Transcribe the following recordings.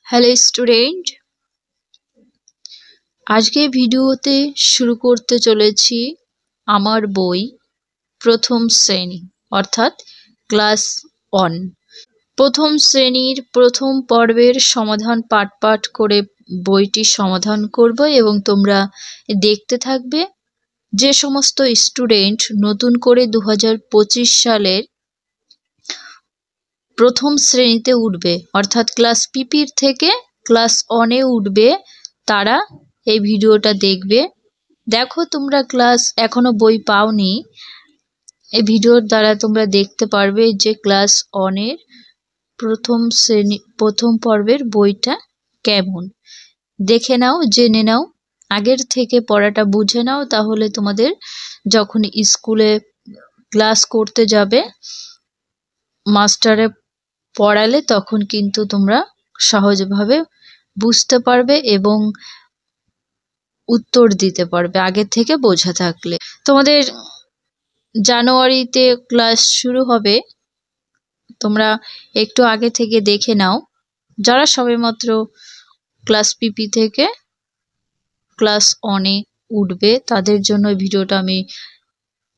Hello student, আজকে ভিডিওতে শুরু করতে চলেছি আমার বই প্রথম শ্রেণী অর্থাৎ ক্লাস 1। প্রথম শ্রেণীর প্রথম পর্বের সমাধান পাঠ পাঠ করে বইটি সমাধান করব এবং তোমরা দেখতে থাকবে। যে সমস্ত স্টুডেন্ট নতুন করে 2025 সালের প্রথম শ্রেণীতে উঠবে অর্থাৎ ক্লাস পিপির থেকে ক্লাস 1-এ উঠবে, তারা এই ভিডিওটা দেখবে। দেখো, তোমরা ক্লাস এখনো বই পাওনি, এই ভিডিওর দ্বারা তোমরা দেখতে পারবে যে ক্লাস 1-এর প্রথম শ্রেণী প্রথম পর্বের বইটা কেমন। দেখে নাও, জেনে নাও, আগের থেকে পড়াটা বুঝে নাও, তাহলে তোমাদের যখন স্কুলে ক্লাস করতে যাবে মাস্টারে পড়ালে তখন কিন্তু তোমরা সহজভাবে বুঝতে পারবে এবং উত্তর দিতে পারবে আগের থেকে বোঝা থাকলে। তোমাদের জানুয়ারিতে ক্লাস শুরু হবে, তোমরা একটু আগে থেকে দেখে নাও। যারা সবেমাত্র ক্লাস পিপি থেকে ক্লাস 1-এ উঠবে তাদের জন্য ভিডিওটা আমি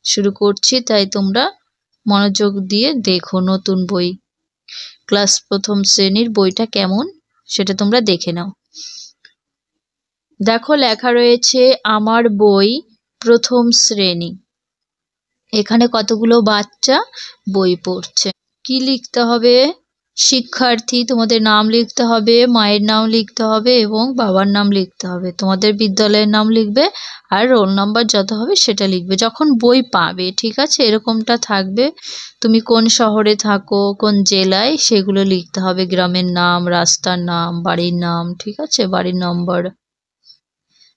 শুরু করছি, তাই তোমরা মনোযোগ দিয়ে দেখো। নতুন বই ক্লাস প্রথম শ্রেণীর বইটা কেমন সেটা তোমরা দেখে নাও। দেখো, লেখা রয়েছে আমার বই প্রথম শ্রেণী। এখানে কতগুলো বাচ্চা বই পড়ছে। কি লিখতে হবে? শিক্ষার্থী, তোমাদের নাম লিখতে হবে, মায়ের নাম লিখতে হবে এবং বাবার নাম লিখতে হবে। তোমাদের বিদ্যালয়ের নাম লিখবে আর রোল নাম্বার যত হবে সেটা লিখবে যখন বই পাবে, ঠিক আছে? এরকমটা থাকবে। তুমি কোন শহরে থাকো, কোন জেলায়, সেগুলো লিখতে হবে। গ্রামের নাম, রাস্তার নাম, বাড়ির নাম, ঠিক আছে? বাড়ির নম্বর।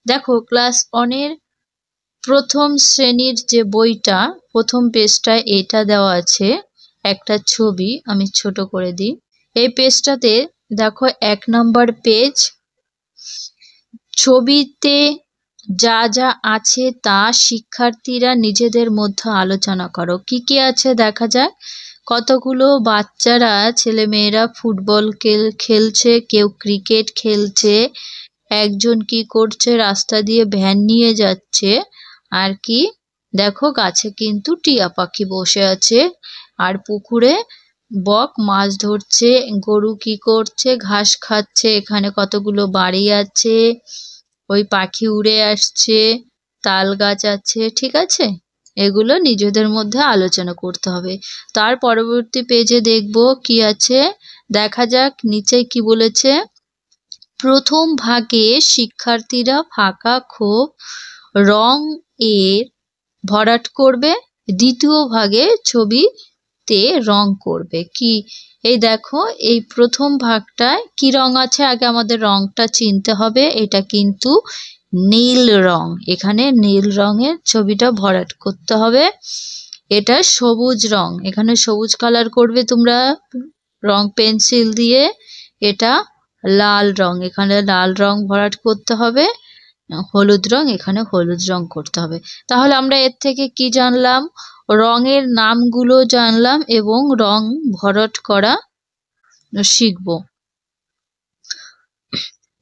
দেখো, ক্লাস 1-এর প্রথম শ্রেণীর যে বইটা প্রথম পেজটায় এটা দেওয়া আছে একটা ছবি, আমি ছোট করে দিই। এই পেজটাতে দেখো 1 নম্বর পেজ। ছবিতে যা যা আছে তা শিক্ষার্থীরা নিজেদের মধ্যে আলোচনা করো। কি কি আছে দেখা যাক। কতগুলো বাচ্চারা, ছেলেমেয়েরা ফুটবল খেলছে, কেউ ক্রিকেট খেলছে, একজন কি করছে, রাস্তা দিয়ে ভ্যান নিয়ে যাচ্ছে। আর কি দেখো, গাছে কিন্তু টিয়া পাখি বসে আছে, আর পুকুরে বক মাছ ধরছে, গরু কি করছে, ঘাস খাচ্ছে। এখানে কতগুলো বাড়ি আছে, ওই পাখি উড়ে আসছে, তাল গাছ আছে, ঠিক আছে? এগুলো নিজেদের মধ্যে আলোচনা করতে হবে। তার পরবর্তী পেজে দেখব কি আছে, দেখা যাক নিচে কি বলেছে। প্রথম ভাগে শিক্ষার্থীরা ফাঁকা খোপ রং এর ভরাট করবে, দ্বিতীয় ভাগে ছবিতে রং করবে। কি, এই দেখো, এই প্রথম ভাগটায় কি রং আছে আগে আমাদের রংটা চিনতে হবে। এটা কিন্তু নীল রং, এখানে নীল রঙের ছবিটা ভরাট করতে হবে। এটা সবুজ রং, এখানে সবুজ কালার করবে তোমরা রং পেন্সিল দিয়ে। এটা লাল রং, এখানে লাল রং ভরাট করতে হবে। হলুদ রং, এখানে হলুদ রং করতে হবে। তাহলে আমরা এর থেকে কি জানলাম? রঙের নামগুলো জানলাম এবং রং ভরাট করা শিখব।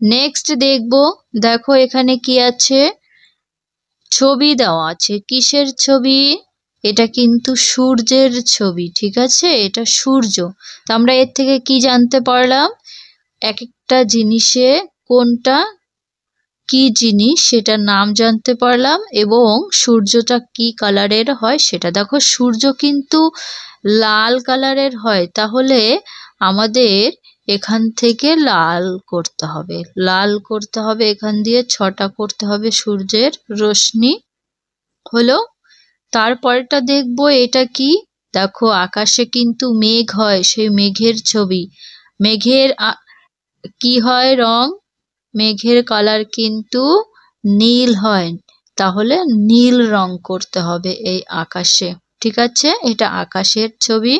নেক্সট দেখব, দেখো এখানে কি আছে, ছবি দেওয়া আছে। কিসের ছবি? এটা কিন্তু সূর্যের ছবি, ঠিক আছে? এটা সূর্য। তো আমরা এর থেকে কি জানতে পারলাম? এক একটা জিনিসে কোনটা কি জিনিস সেটার নাম জানতে পারলাম এবং সূর্যটা কি কালারের হয় সেটা। দেখো, সূর্য কিন্তু লাল কালারের হয়, তাহলে আমাদের এখান থেকে লাল করতে হবে, লাল করতে হবে। এখান দিয়ে 6টা করতে হবে সূর্যের রশ্মি। হলো। তারপরটা দেখবো এটা কি। দেখো, আকাশে কিন্তু মেঘ হয়, সেই মেঘের ছবি। মেঘের কি হয় রং? মেঘের কালার কিন্তু নীল হয়, তাহলে নীল রং করতে হবে এই আকাশে, ঠিক আছে? এটা আকাশের ছবি।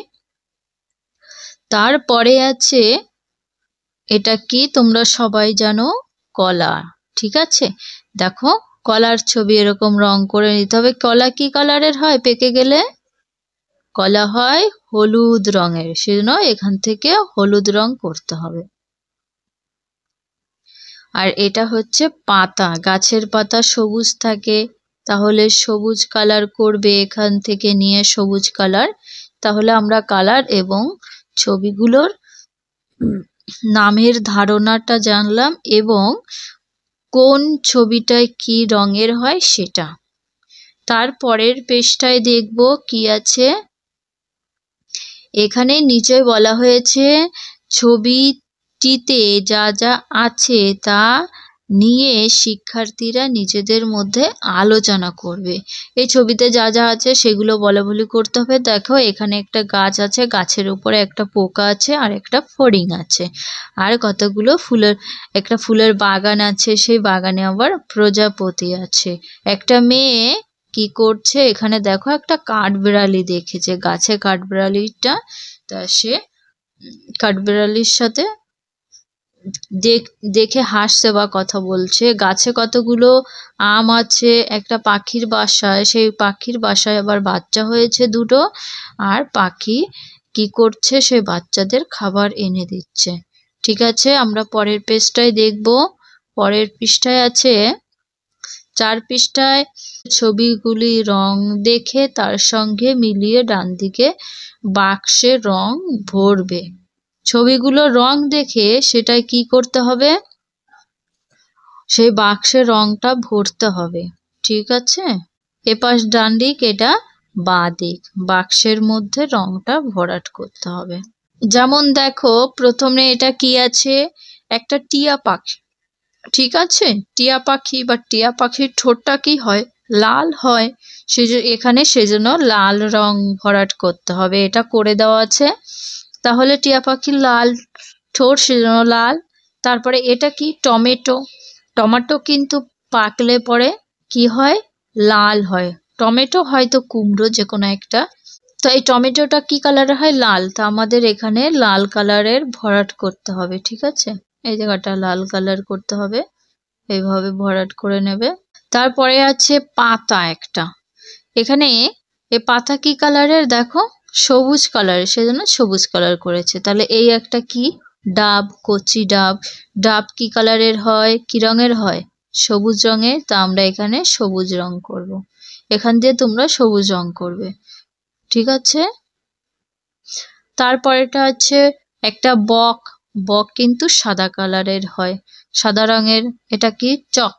তারপরে আছে এটা কি, তোমরা সবাই জানো, কলা, ঠিক আছে? দেখো, কলার ছবি এরকম রং করে নিতে হবে। কলা কি কালারের হয় পেকে গেলে? কলা হয় হলুদ রঙের, সেজন্য এখান থেকে হলুদ রং করতে হবে। আর এটা হচ্ছে পাতা, গাছের পাতা সবুজ থাকে, তাহলে সবুজ কালার করবে, এখান থেকে নিয়ে সবুজ কালার। তাহলে আমরা কালার এবং ছবিগুলোর নামের ধারণাটা জানলাম এবং কোন ছবিটায় কি রঙের হয় সেটা। তারপরের পেজটায় দেখব কি আছে। এখানে নিচে বলা হয়েছে ছবিটিতে যা যা আছে তা নিয়ে শিক্ষার্থীরা নিজেদের মধ্যে আলোচনা করবে। এই ছবিতে যা যা আছে সেগুলো বলাবলি করতে হবে। দেখো এখানে একটা গাছ আছে, গাছের উপরে একটা পোকা আছে আর একটা ফড়িং আছে, আর কতগুলো একটা ফুলের বাগান আছে, সেই বাগানে আবার প্রজাপতি আছে। একটা মেয়ে কি করছে, এখানে দেখো একটা কাঠবিড়ালি দেখেছে, গাছে কাঠবিড়ালিটা, তা সে কাঠবিড়ালির সাথে দেখে হাসছে বা কথা বলছে। গাছে কতগুলো আম আছে, একটা পাখির বাসায়, সেই পাখির বাসায় আবার বাচ্চা হয়েছে দুটো, আর পাখি কি করছে, সে বাচ্চাদের খাবার এনে দিচ্ছে। ঠিক আছে, আমরা পরের পেজটায় দেখব। পরের পৃষ্ঠায় আছে 4 পৃষ্ঠায় ছবিগুলি রং দেখে তার সঙ্গে মিলিয়ে ডান দিকে বাক্সে রং ভরবে। ছবিগুলো রং দেখে সেটাই কি করতে হবে, সেই বাক্সে রংটা ভরতে হবে। ঠিক আছে, এপাশ ডান দিক, এটা বাঁ দিক, বাক্সের মধ্যে রংটা ভরাট করতে হবে। যেমন দেখো প্রথমে এটা কি আছে, একটা টিয়া পাখি। ঠিক আছে, টিয়া পাখি বা টিয়া পাখির ঠোঁটটা কি হয়, লাল হয়, এখানে সেজন্য লাল রং ভরাট করতে হবে, এটা করে দেওয়া আছে। তাহলে টিয়া পাখির লাল ঠোঁট, সেজন্য লাল। তারপরে এটা কি, টমেটো। টমেটো কিন্তু পাকলে পরে কি হয়, লাল হয়। টমেটো হয়তো কুমড়ো, যে কোনো একটা। তো এই টমেটোটা কি কালারের হয়, লাল। তা আমাদের এখানে লাল কালারের ভরাট করতে হবে। ঠিক আছে, এই জায়গাটা লাল কালার করতে হবে, এইভাবে ভরাট করে নেবে। তারপরে আছে পাতা একটা, এখানে এই পাতা কি কালারের, দেখো সবুজ কালারের, সেজন্য সবুজ কালার করেছে। তাহলে এই একটা কি, ডাব, কচি ডাব। ডাব কি কালারের হয়, কি রঙের হয়, সবুজ রঙের। তা আমরা এখানে সবুজ রং করব, এখান দিয়ে তোমরা সবুজ রং করবে। ঠিক আছে, তারপরেটা আছে একটা বক। বক কিন্তু সাদা কালারের হয়, সাদা রঙের। এটা কি, চক।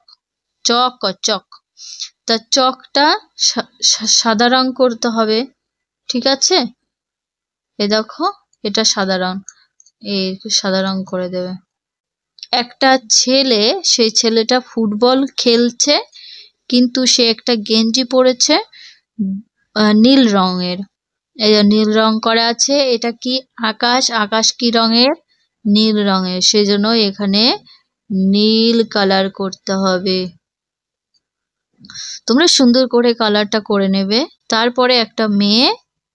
চক। তা চকটা সাদা রং করতে হবে। ঠিক আছে, এ দেখো এটা সাদা রং, এই সাদা রং করে দেবে। একটা ছেলে, সেই ছেলেটা ফুটবল খেলছে, কিন্তু সে একটা গেঞ্জি পরেছে নীল রঙের, এই নীল রং করা আছে। এটা কি, আকাশ। আকাশ কি রঙের, নীল রঙের, সেজন্য এখানে নীল কালার করতে হবে। তোমরা সুন্দর করে কালারটা করে নেবে। তারপরে একটা মেয়ে,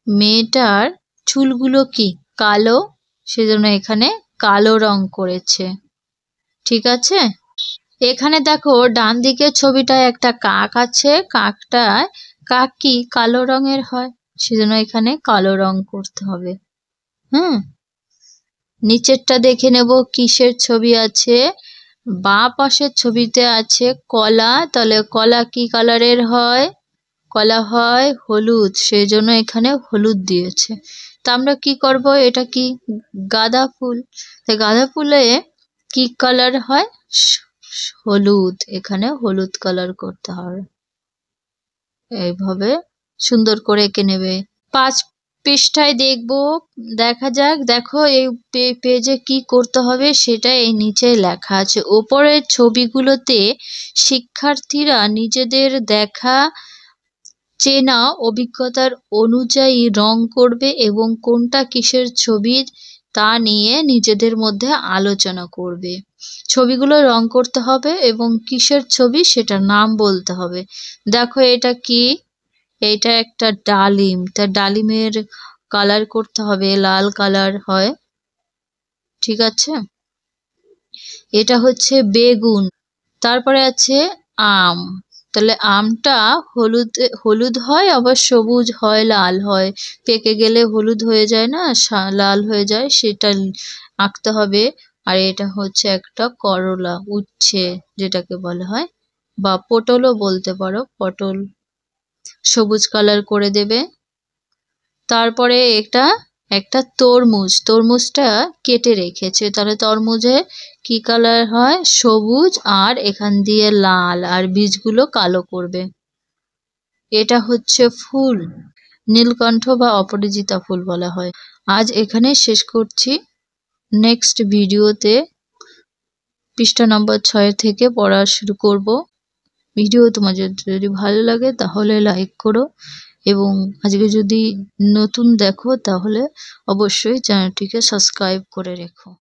মেয়েটার চুলগুলো কি, কালো, সেজন্য এখানে কালো রং করেছে। ঠিক আছে, এখানে দেখো ডান দিকের ছবিটায় একটা কাক আছে, কাক কি কালো রঙের হয়, সেজন্য এখানে কালো রং করতে হবে। নিচেরটা দেখে নেব কিসের ছবি আছে। বাঁ পাশের ছবিতে আছে কলা, তাহলে কলা কি কালারের হয়, কলা হয় হলুদ, সেই জন্য এখানে হলুদ দিয়েছে। তা আমরা কি করব, এটা কি গাঁদা ফুল, তাই গাঁদা ফুলে কি কালার হয়, হলুদ, এখানে হলুদ কালার করতে হবে। এইভাবে সুন্দর করে এঁকে নেবে। 5 পৃষ্ঠায় দেখা যাক। দেখো এই পেজে কি করতে হবে সেটা এই নিচে লেখা আছে। ওপরের ছবিগুলোতে শিক্ষার্থীরা নিজেদের দেখা চেনা অভিজ্ঞতার অনুযায়ী রং করবে এবং কোনটা কিসের ছবি তা নিয়ে নিজেদের মধ্যে আলোচনা করবে। ছবিগুলো রং করতে হবে এবং কিসের ছবি সেটার নাম বলতে হবে। দেখো এটা কি, এটা একটা ডালিম, তা ডালিমের কালার করতে হবে, লাল কালার হয়। ঠিক আছে, এটা হচ্ছে বেগুন। তারপরে আছে আম, তাহলে আমটা হলুদ হয়, আবার সবুজ হয়, লাল হয়, পেকে গেলে হলুদ হয়ে যায় না, লাল হয়ে যায়, সেটা আঁকতে হবে। আর এটা হচ্ছে একটা করলা, উচ্ছে যেটাকে বলা হয়, বা পটলও বলতে পারো, পটল সবুজ কালার করে দেবে। তারপরে এটা একটা তরমুজ, তরমুজটা কেটে রেখেছে, তাহলে তরমুজে কি কালার হয়, সবুজ, আর এখান দিয়ে লাল, আর বীজগুলো কালো করবে। এটা হচ্ছে ফুল, নীলকণ্ঠ বা অপরাজিতা ফুল বলা হয়। আজ এখানে শেষ করছি। নেক্সট ভিডিওতে পৃষ্ঠা নম্বর 6 থেকে পড়া শুরু করব। ভিডিও তোমাদের যদি ভালো লাগে তাহলে লাইক করো, এবং আজকে যদি নতুন দেখো তাহলে অবশ্যই চ্যানেলটিকে সাবস্ক্রাইব করে রেখো।